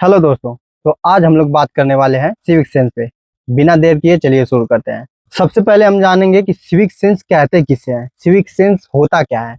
Hello दोस्तों। तो आज हम लोग बात करने वाले हैं सिविक सेंस पे। बिना देर किए चलिए शुरू करते हैं। सबसे पहले हम जानेंगे कि सिविक सेंस कहते किसे हैं, सिविक सेंस होता क्या है।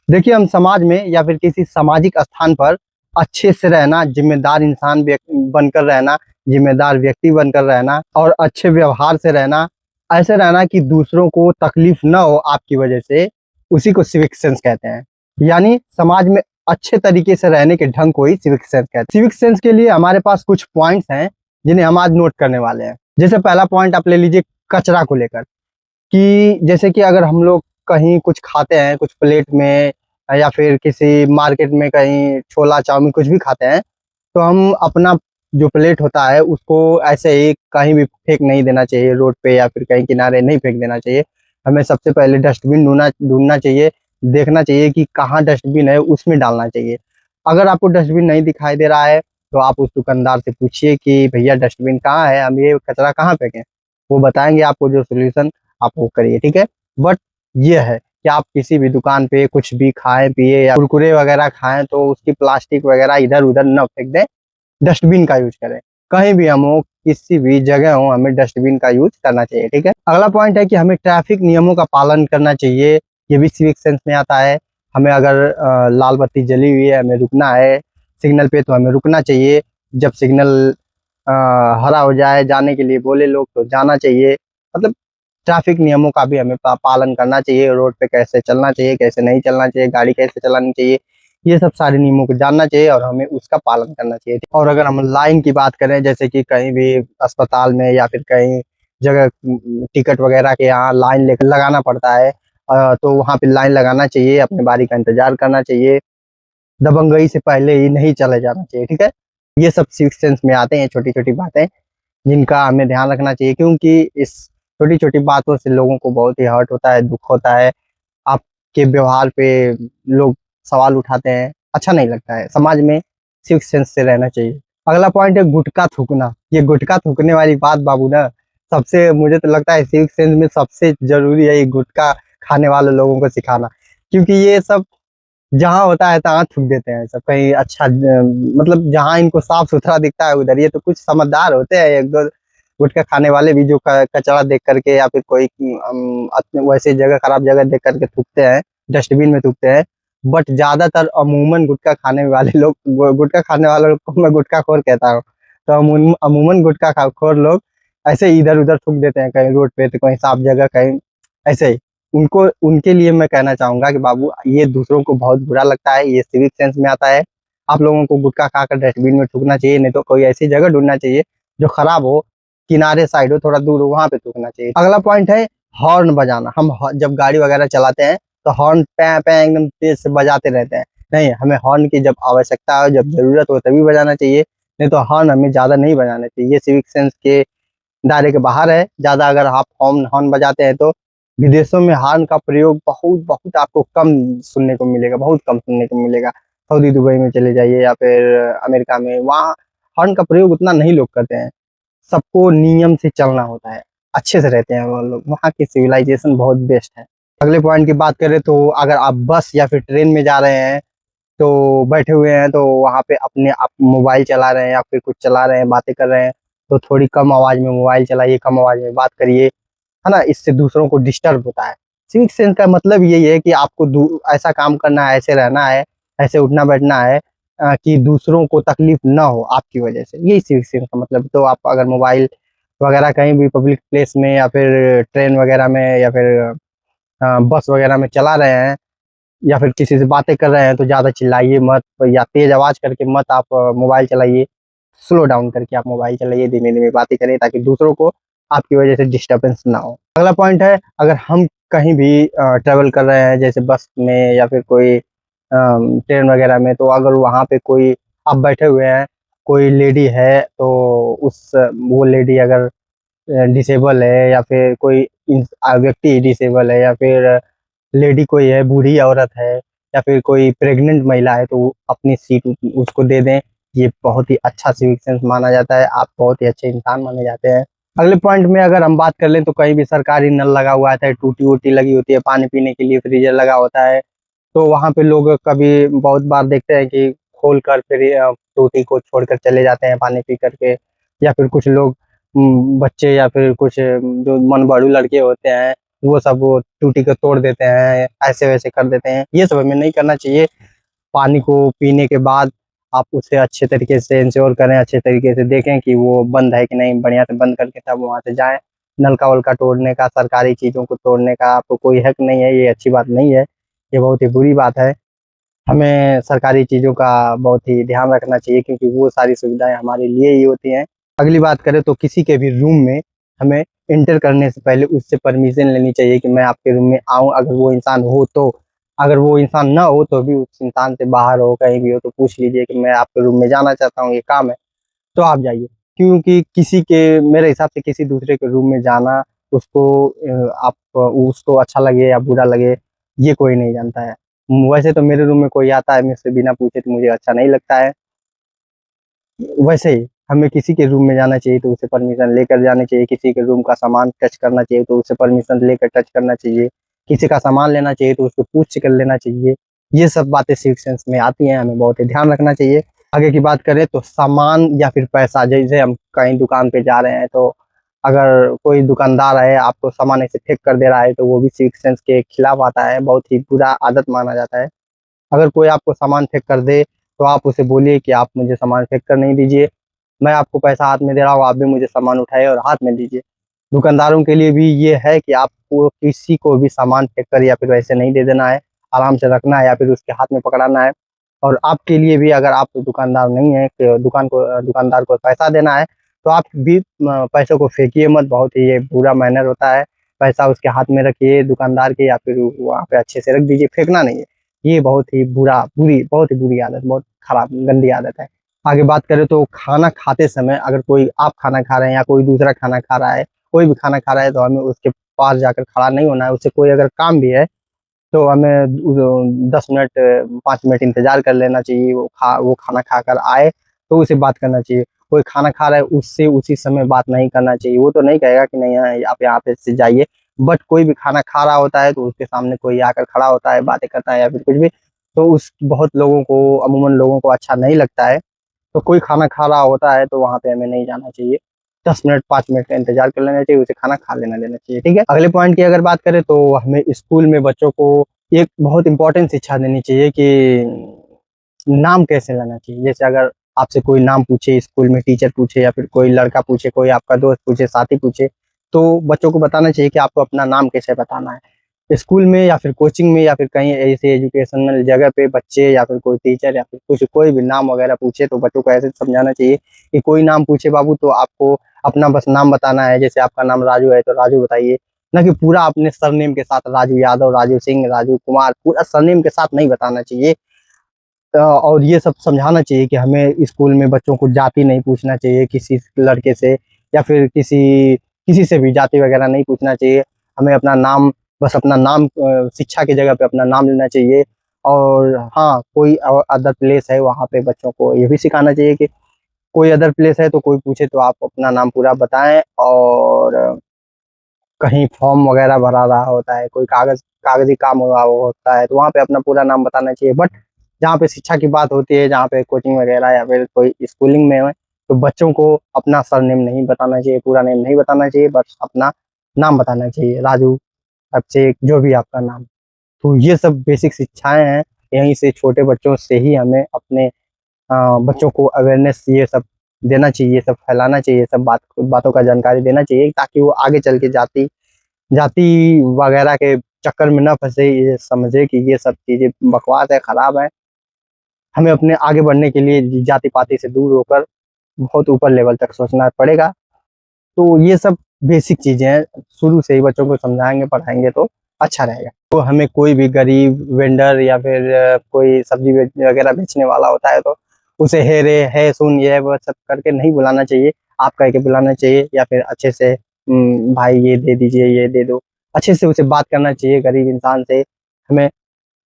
देखिए, हम समाज में या फिर किसी सामाजिक स्थान पर अच्छे से रहना, जिम्मेदार इंसान बनकर रहना, जिम्मेदार व्यक्ति बनकर रहना और अच्छे व्यवहार से रहना, ऐसे रहना कि दूसरों को तकलीफ न हो आपकी वजह से, उसी को सिविक सेंस कहते हैं। यानी समाज में अच्छे तरीके से रहने के ढंग को ही सिविक सेंस कहते हैं। सिविक सेंस के लिए हमारे पास कुछ पॉइंट्स हैं जिन्हें हम आज नोट करने वाले हैं। जैसे पहला पॉइंट आप ले लीजिए, कचरा को लेकर। कि जैसे कि अगर हम लोग कहीं कुछ खाते हैं, कुछ प्लेट में या फिर किसी मार्केट में कहीं छोला चाउमीन कुछ भी खाते हैं, तो हम अपना जो प्लेट होता है उसको ऐसे ही कहीं भी फेंक नहीं देना चाहिए, रोड पे या फिर कहीं किनारे नहीं फेंक देना चाहिए। हमें सबसे पहले डस्टबिन ढूंढना ढूंढना चाहिए, देखना चाहिए कि कहाँ डस्टबिन है, उसमें डालना चाहिए। अगर आपको डस्टबिन नहीं दिखाई दे रहा है तो आप उस दुकानदार से पूछिए कि भैया डस्टबिन कहाँ है, हम ये कचरा कहाँ फेंकें। वो बताएंगे आपको जो सोल्यूशन, आप वो करिए, ठीक है। बट ये है कि आप किसी भी दुकान पे कुछ भी खाएं पिए या कुरकुरे वगैरह खाएं तो उसकी प्लास्टिक वगैरह इधर उधर न फेंक दें, डस्टबिन का यूज करें। कहीं भी हम हो, किसी भी जगह हो, हमें डस्टबिन का यूज करना चाहिए, ठीक है। अगला पॉइंट है कि हमें ट्रैफिक नियमों का पालन करना चाहिए। ये भी सिविक सेंस में आता है। हमें अगर लाल बत्ती जली हुई है, हमें रुकना है सिग्नल पे, तो हमें रुकना चाहिए। जब सिग्नल हरा हो जाए, जाने के लिए बोले लोग, तो जाना चाहिए। मतलब ट्रैफिक नियमों का भी हमें पालन करना चाहिए। रोड पे कैसे चलना चाहिए, कैसे नहीं चलना चाहिए, गाड़ी कैसे चलानी चाहिए, ये सब सारे नियमों को जानना चाहिए और हमें उसका पालन करना चाहिए। और अगर हम लाइन की बात करें, जैसे कि कहीं भी अस्पताल में या फिर कहीं जगह टिकट वगैरह के यहाँ लाइन लेकर लगाना पड़ता है, तो वहाँ पे लाइन लगाना चाहिए, अपनी बारी का इंतजार करना चाहिए। दबंगई से पहले ही नहीं चले जाना चाहिए, ठीक है। ये सब सिक्स सेंस में आते हैं, छोटी छोटी बातें जिनका हमें ध्यान रखना चाहिए, क्योंकि इस छोटी छोटी बातों से लोगों को बहुत ही हर्ट होता है, दुख होता है। आपके व्यवहार पे लोग सवाल उठाते हैं, अच्छा नहीं लगता है। समाज में सिक्स सेंस से रहना चाहिए। अगला पॉइंट है गुटखा थूकना। ये गुटखा थूकने वाली बात बाबू ना, सबसे मुझे तो लगता है सिक्स सेंस में सबसे जरूरी है ये गुटखा खाने वाले लोगों को सिखाना। क्योंकि ये सब जहाँ होता है तहाँ थूक देते हैं सब, कहीं अच्छा मतलब जहाँ इनको साफ सुथरा दिखता है उधर। ये तो कुछ समझदार होते हैं एक दो गुटखा खाने वाले भी, जो कचरा देख करके या फिर कोई वैसे जगह, खराब जगह देख करके थूकते हैं, डस्टबिन में थूकते हैं। बट ज्यादातर अमूमन गुटखा खाने वाले लोग, गुटखा खाने वाले लोग को मैं गुटखा खोर कहता हूँ, तो अमूमन गुटखा खोर लोग ऐसे इधर उधर थूक देते हैं, कहीं रोड पे तो कहीं साफ जगह, कहीं ऐसे ही। उनको, उनके लिए मैं कहना चाहूंगा कि बाबू, ये दूसरों को बहुत बुरा लगता है, ये सिविक सेंस में आता है। आप लोगों को गुटखा खाकर डस्टबिन में थूकना चाहिए, नहीं तो कोई ऐसी जगह ढूंढना चाहिए जो खराब हो, किनारे साइड हो, थोड़ा दूर हो, वहां पे थूकना चाहिए। अगला पॉइंट है हॉर्न बजाना। हम जब गाड़ी वगैरह चलाते हैं तो हॉर्न पे पे एकदम तेज से बजाते रहते हैं। नहीं, हमें हॉर्न की जब आवश्यकता हो, जब जरूरत हो तभी बजाना चाहिए, नहीं तो हॉर्न हमें ज्यादा नहीं बजाना चाहिए। ये सिविक सेंस के दायरे के बाहर है। ज्यादा अगर आप हॉर्न हॉर्न बजाते हैं तो विदेशों में हॉर्न का प्रयोग बहुत बहुत आपको कम सुनने को मिलेगा, बहुत कम सुनने को मिलेगा। सऊदी दुबई में चले जाइए या फिर अमेरिका में, वहाँ हॉर्न का प्रयोग उतना नहीं लोग करते हैं। सबको नियम से चलना होता है, अच्छे से रहते हैं वो लोग। वहाँ की सिविलाइजेशन बहुत बेस्ट है। अगले पॉइंट की बात करें तो अगर आप बस या फिर ट्रेन में जा रहे हैं, तो बैठे हुए हैं, तो वहाँ पे अपने आप मोबाइल चला रहे हैं या फिर कुछ चला रहे हैं, बातें कर रहे हैं, तो थोड़ी कम आवाज में मोबाइल चलाइए, कम आवाज में बात करिए, है ना। इससे दूसरों को डिस्टर्ब होता है। सिविक सेंस का मतलब यही है कि आपको ऐसा काम करना है, ऐसे रहना है, ऐसे उठना बैठना है कि दूसरों को तकलीफ ना हो आपकी वजह से। यही सिविक सेंस का मतलब। तो आप अगर मोबाइल वगैरह कहीं भी पब्लिक प्लेस में या फिर ट्रेन वगैरह में या फिर बस वगैरह में चला रहे हैं या फिर किसी से बातें कर रहे हैं, तो ज़्यादा चिल्लाइए मत या तेज आवाज़ करके मत आप मोबाइल चलाइए। स्लो डाउन करके आप मोबाइल चलाइए, धीमे धीमे बातें करिए, ताकि दूसरों को आपकी वजह से डिस्टर्बेंस ना हो। अगला पॉइंट है, अगर हम कहीं भी ट्रेवल कर रहे हैं, जैसे बस में या फिर कोई ट्रेन वगैरह में, तो अगर वहाँ पे कोई आप बैठे हुए हैं, कोई लेडी है, तो उस वो लेडी अगर डिसेबल है या फिर कोई व्यक्ति डिसेबल है या फिर लेडी कोई है, बूढ़ी औरत है या फिर कोई प्रेग्नेंट महिला है, तो वो अपनी सीट उसको दे दें। ये बहुत ही अच्छा सिविक सेंस माना जाता है, आप बहुत ही अच्छे इंसान माने जाते हैं। अगले पॉइंट में अगर हम बात कर लें, तो कहीं भी सरकारी नल लगा हुआ है, टूटी वूटी लगी होती है, पानी पीने के लिए फ्रीजर लगा होता है, तो वहाँ पे लोग कभी बहुत बार देखते हैं कि खोल कर फिर टूटी को छोड़कर चले जाते हैं पानी पी करके। या फिर कुछ लोग बच्चे या फिर कुछ जो मनबड़ू लड़के होते हैं वो टूटी को तोड़ देते हैं, ऐसे वैसे कर देते हैं। ये सब हमें नहीं करना चाहिए। पानी को पीने के बाद आप उसे अच्छे तरीके से इंश्योर करें, अच्छे तरीके से देखें कि वो बंद है कि नहीं, बढ़िया से बंद करके तब वहां से जाएं। नलका वलका तोड़ने का, सरकारी चीजों को तोड़ने का आपको कोई हक नहीं है, ये अच्छी बात नहीं है, ये बहुत ही बुरी बात है। हमें सरकारी चीजों का बहुत ही ध्यान रखना चाहिए क्योंकि वो सारी सुविधाएं हमारे लिए ही होती हैं। अगली बात करें तो किसी के भी रूम में हमें इंटर करने से पहले उससे परमिशन लेनी चाहिए कि मैं आपके रूम में आऊं। अगर वो इंसान हो तो, अगर वो इंसान ना हो तो भी उस इंसान से बाहर हो कहीं भी हो तो पूछ लीजिए कि मैं आपके रूम में जाना चाहता हूँ, ये काम है, तो आप जाइए। क्योंकि किसी के, मेरे हिसाब से किसी दूसरे के रूम में जाना उसको आप उसको अच्छा लगे या बुरा लगे, ये कोई नहीं जानता है। वैसे तो मेरे रूम में कोई आता है मुझसे बिना पूछे तो मुझे अच्छा नहीं लगता है। वैसे ही हमें किसी के रूम में जाना चाहिए तो उसे परमिशन लेकर जाना चाहिए, किसी के रूम का सामान टच करना चाहिए तो उसे परमिशन लेकर टच करना चाहिए, किसी का सामान लेना चाहिए तो उसको पूछ कर लेना चाहिए। ये सब बातें सिविक सेंस में आती हैं, हमें बहुत ही ध्यान रखना चाहिए। आगे की बात करें तो सामान या फिर पैसा, जैसे हम कहीं दुकान पे जा रहे हैं तो अगर कोई दुकानदार है आपको सामान ऐसे फेंक कर दे रहा है तो वो भी सिविक सेंस के खिलाफ आता है, बहुत ही बुरा आदत माना जाता है। अगर कोई आपको सामान फेंक कर दे तो आप उसे बोलिए कि आप मुझे सामान फेंक कर नहीं दीजिए, मैं आपको पैसा हाथ में दे रहा हूँ, आप भी मुझे सामान उठाइए और हाथ में दीजिए। दुकानदारों के लिए भी ये है कि आपको किसी को भी सामान फेंक कर या फिर वैसे नहीं दे देना है, आराम से रखना है या फिर उसके हाथ में पकड़ाना है। और आपके लिए भी, अगर आप दुकानदार नहीं है कि दुकानदार को पैसा देना है तो आप भी पैसे को फेंकिए मत, बहुत ही ये बुरा मैनर होता है। पैसा उसके हाथ में रखिए दुकानदार के, या फिर वहाँ पे अच्छे से रख दीजिए, फेंकना नहीं है। ये बहुत ही बहुत ही बुरी आदत, बहुत खराब गंदी आदत है। आगे बात करें तो खाना खाते समय अगर कोई, आप खाना खा रहे हैं या कोई दूसरा खाना खा रहा है, कोई भी खाना खा रहा है तो हमें उसके पास जाकर खड़ा नहीं होना है। उससे कोई अगर काम भी है तो हमें 10 मिनट 5 मिनट इंतजार कर लेना चाहिए, वो खाना खाकर आए तो उसे बात करना चाहिए। कोई खाना खा रहा है उससे उसी समय बात नहीं करना चाहिए, वो तो नहीं कहेगा कि नहीं आप यहाँ पे से जाइए, बट कोई भी खाना खा रहा होता है तो उसके सामने कोई आकर खड़ा होता है, बातें करता है या फिर कुछ भी, तो उस बहुत लोगों को, अमूमन लोगों को अच्छा नहीं लगता है। तो कोई खाना खा रहा होता है तो वहां पे हमें नहीं जाना चाहिए, 10 मिनट 5 मिनट का इंतजार कर लेना चाहिए, उसे खाना खा लेना देना चाहिए, ठीक है। अगले पॉइंट की अगर बात करें तो हमें स्कूल में बच्चों को एक बहुत इंपॉर्टेंट शिक्षा देनी चाहिए कि नाम कैसे लेना चाहिए। जैसे अगर आपसे कोई नाम पूछे स्कूल में, टीचर पूछे या फिर कोई लड़का पूछे, कोई आपका दोस्त पूछे, साथी पूछे, तो बच्चों को बताना चाहिए कि आपको अपना नाम कैसे बताना है। स्कूल में या फिर कोचिंग में या फिर कहीं ऐसे एजुकेशनल जगह पे बच्चे या फिर कोई टीचर या फिर कुछ कोई भी नाम वगैरह पूछे तो बच्चों को ऐसे समझाना चाहिए कि कोई नाम पूछे बाबू तो आपको अपना बस नाम बताना है। जैसे आपका नाम राजू है तो राजू बताइए, ना कि पूरा अपने सरनेम के साथ राजू यादव, राजू सिंह, राजू कुमार, पूरा सरनेम के साथ नहीं बताना चाहिए। और ये सब समझाना चाहिए कि हमें स्कूल में बच्चों को जाति नहीं पूछना चाहिए किसी लड़के से, या फिर किसी किसी से भी जाति वगैरह नहीं पूछना चाहिए। हमें अपना नाम, बस अपना नाम, शिक्षा की जगह पे अपना नाम लेना चाहिए। और हाँ, कोई अदर प्लेस है वहाँ पे बच्चों को ये भी सिखाना चाहिए कि कोई अदर प्लेस है तो कोई पूछे तो आप अपना नाम पूरा बताएं। और कहीं फॉर्म वगैरह भरा रहा होता है, कोई कागजी काम हुआ होता है तो वहाँ पे अपना पूरा नाम बताना चाहिए। बट जहाँ पे शिक्षा की बात होती है, जहाँ पे कोचिंग वगैरह या फिर कोई स्कूलिंग में है, तो बच्चों को अपना सरनेम नहीं बताना चाहिए, पूरा नेम नहीं बताना चाहिए, बस अपना नाम बताना चाहिए, राजू, अभिषेक, जो भी आपका नाम। तो ये सब बेसिक शिक्षाएं हैं, यहीं से छोटे बच्चों से ही हमें अपने बच्चों को अवेयरनेस ये सब देना चाहिए, ये सब फैलाना चाहिए, सब बातों का जानकारी देना चाहिए ताकि वो आगे चल के जाति जाति वगैरह के चक्कर में ना फंसे, ये समझे कि ये सब चीजें बकवास है, खराब है। हमें अपने आगे बढ़ने के लिए जाति पाति से दूर होकर बहुत ऊपर लेवल तक सोचना पड़ेगा। तो ये सब बेसिक चीजें हैं, शुरू से ही बच्चों को समझाएंगे पढ़ाएंगे तो अच्छा रहेगा। तो हमें कोई भी गरीब वेंडर या फिर कोई सब्जी वगैरह बेचने वाला होता है तो उसे हे रे है सुन ये वो सब करके नहीं बुलाना चाहिए, आप कह के बुलाना चाहिए। या फिर अच्छे से भाई ये दे दीजिए, ये दे दो, अच्छे से उसे बात करना चाहिए गरीब इंसान से। हमें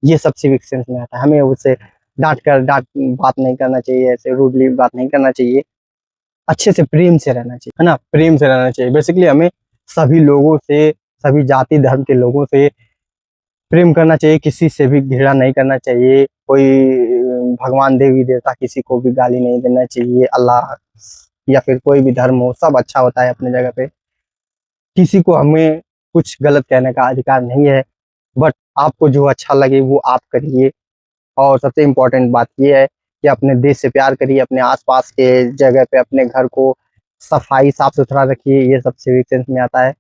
ये सब सिविक सेंस में आता है, हमें उसे डांट बात नहीं करना चाहिए, ऐसे रूडली बात नहीं करना चाहिए, अच्छे से प्रेम से रहना चाहिए, है ना, प्रेम से रहना चाहिए। बेसिकली हमें सभी लोगों से, सभी जाति धर्म के लोगों से प्रेम करना चाहिए, किसी से भी घृणा नहीं करना चाहिए। कोई भगवान देवी देवता किसी को भी गाली नहीं देना चाहिए, अल्लाह या फिर कोई भी धर्म हो, सब अच्छा होता है अपनी जगह पे। किसी को हमें कुछ गलत कहने का अधिकार नहीं है, बट आपको जो अच्छा लगे वो आप करिए। और सबसे इम्पोर्टेंट बात ये है कि अपने देश से प्यार करिए, अपने आसपास के जगह पे अपने घर को सफाई साफ सुथरा रखिए, ये सब सिविक सेंस में आता है।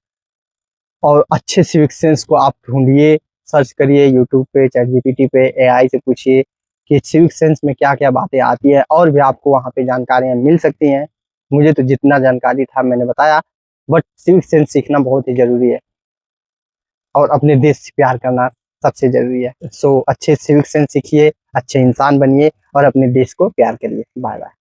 और अच्छे सिविक सेंस को आप ढूंढिए, सर्च करिए यूट्यूब पे, चैट जीपीटी पे, एआई से पूछिए कि सिविक सेंस में क्या क्या बातें आती है, और भी आपको वहाँ पे जानकारियाँ मिल सकती हैं। मुझे तो जितना जानकारी था मैंने बताया, बट सिविक सेंस सीखना बहुत ही ज़रूरी है और अपने देश से प्यार करना सबसे ज़रूरी है। सो अच्छे सिविक सेंस सीखिए, अच्छे इंसान बनिए और अपने देश को प्यार करिए। Bye bye.